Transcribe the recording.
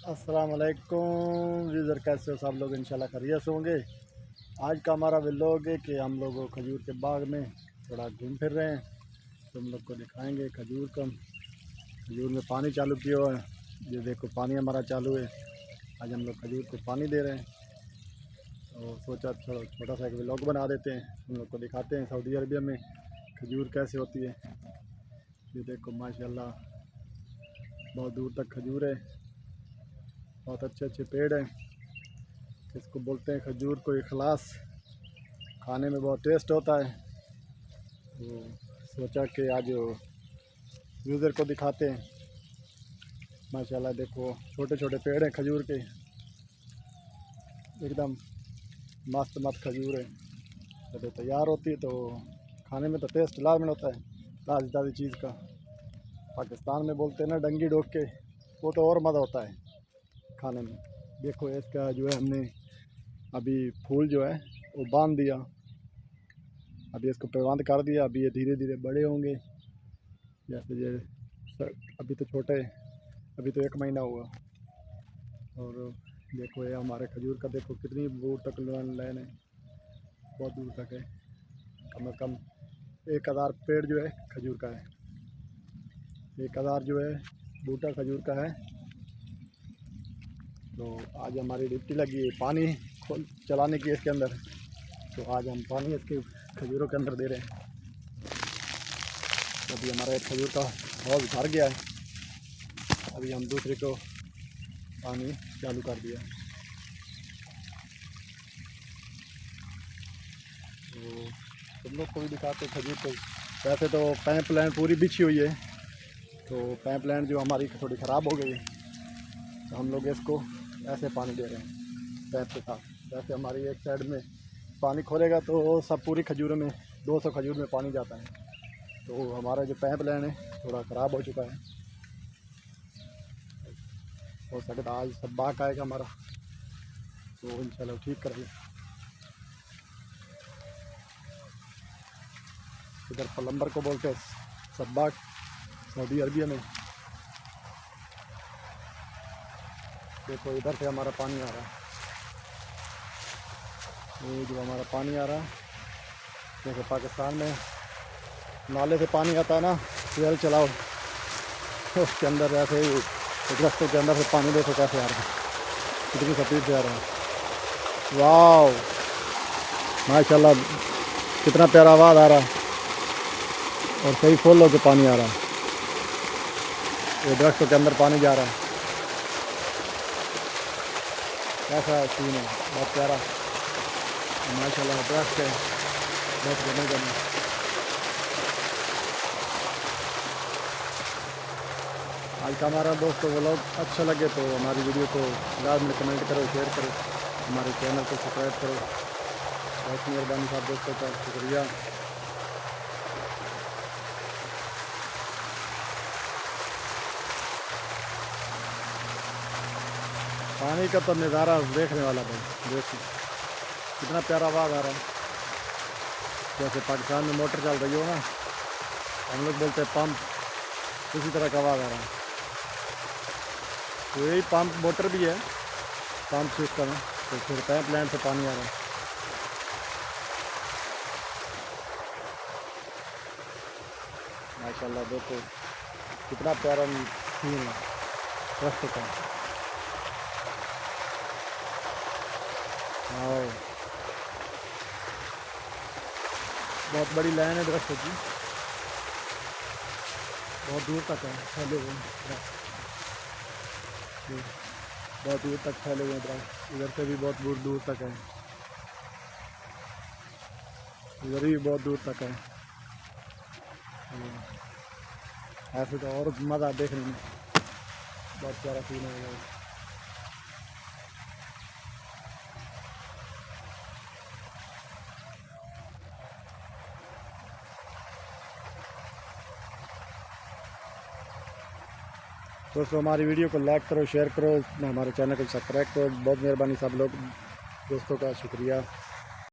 अस्सलाम वालेकुम यूज़र, कैसे हो सब लोग? इंशाल्लाह खैरियत से होंगे। आज का हमारा व्लॉग है कि हम लोग खजूर के बाग में थोड़ा घूम फिर रहे हैं, तो हम लोग को दिखाएंगे खजूर में पानी चालू किया हुआ है। ये देखो पानी हमारा चालू है। आज हम लोग खजूर को पानी दे रहे हैं, तो सोचा छोटा सा एक व्लॉग बना देते हैं, हम लोग को दिखाते हैं सऊदी अरबिया में खजूर कैसे होती है। ये देखो माशाल्लाह बहुत दूर तक खजूर है, बहुत अच्छे अच्छे पेड़ हैं। इसको बोलते हैं खजूर को इखलास। खाने में बहुत टेस्ट होता है, तो सोचा कि आज यूज़र को दिखाते हैं। माशाल्लाह देखो छोटे छोटे पेड़ हैं खजूर के, एकदम मस्त मस्त खजूर है। जब तैयार होती है तो खाने में तो टेस्ट लाजमी होता है, ताज़ी ताज़ी चीज़ का। पाकिस्तान में बोलते हैं ना डंगी डोक के, वो तो और मज़ा होता है खाने में। देखो इसका जो है हमने अभी फूल जो है वो बांध दिया, अभी इसको पैबंद कर दिया। अभी ये धीरे धीरे बड़े होंगे। जैसे ये अभी तो छोटे, अभी तो 1 महीना हुआ। और देखो ये हमारे खजूर का, देखो कितनी दूर तक लाइन है, बहुत दूर तक है। कम से कम 1000 पेड़ जो है खजूर का है, 1000 जो है बूटा खजूर का है। तो आज हमारी ड्यूटी लगी है पानी चलाने की इसके अंदर, तो आज हम पानी इसके खजूरों के अंदर दे रहे हैं। अभी हमारा एक खजूर का हौज भर गया है, अभी हम दूसरे को पानी चालू कर दिया। तो तुम लोग को भी दिखाते खजूर को। वैसे तो पाइप लाइन पूरी बिछी हुई है, तो पाइप लाइन जो हमारी थोड़ी ख़राब हो गई है, तो हम लोग इसको ऐसे पानी दे रहे हैं पाइप के साथ। वैसे हमारी एक साइड में पानी खोलेगा तो सब पूरी खजूरों में 200 खजूर में पानी जाता है। तो हमारा जो पाइप लाइन है थोड़ा ख़राब हो चुका है, हो सकता आज सब बाग आएगा हमारा, तो इंशाल्लाह ठीक करेंगे। इधर प्लम्बर को बोलते हैं सब्बाक सऊदी अरबिया में। देखो इधर से हमारा पानी आ रहा है, ये जो हमारा पानी आ रहा है, जैसे पाकिस्तान में नाले से पानी आता है ना, ट्यूबवेल चलाओ तो उसके अंदर ऐसे ही रस्तों के अंदर से पानी देखो कैसे आ रहा है, कितनी स्पीड से आ रहा है। वाह माशाल्लाह कितना प्यारा आवाज़ आ रहा है, और सही फुल होकर पानी आ रहा है। ये दरख्तों के अंदर पानी जा रहा है, ऐसा सीन है, बहुत प्यारा माशाल्लाह। दरख्त है बहुत घने घने। आज का हमारा दोस्तों व्लॉग अच्छा लगे तो हमारी वीडियो को लास्ट में कमेंट करो, शेयर करो, हमारे चैनल को सब्सक्राइब करो। बहुत मेहरबानी साहब दोस्तों का शुक्रिया। पानी का तो नज़ारा देखने वाला भाई, देखो कितना प्यारा आवाज़ आ रहा है। जैसे पाकिस्तान में मोटर चल रही हो ना, हम लोग बोलते हैं पंप, उसी तरह का आवाज़ आ रहा है। तो यही पंप मोटर भी है, पंप सिस्टम है, तो फिर पाइप लाइन से पानी आ रहा है। माशाल्लाह देखो कितना प्यारा सीन है रस्त का। हाँ बहुत बड़ी लाइन है दरख्तों की, बहुत दूर तक है फैले हुए दरख्त, बहुत दूर तक फैले हुए दरख्त। इधर से भी बहुत दूर दूर तक है, इधर भी बहुत दूर तक है। ऐसे तो और मज़ा देखने में, बहुत प्यारा सीन है। दोस्तों हमारी वीडियो को लाइक करो, शेयर करो, हमारे चैनल को सब्सक्राइब करो। बहुत मेहरबानी सब लोग दोस्तों का शुक्रिया।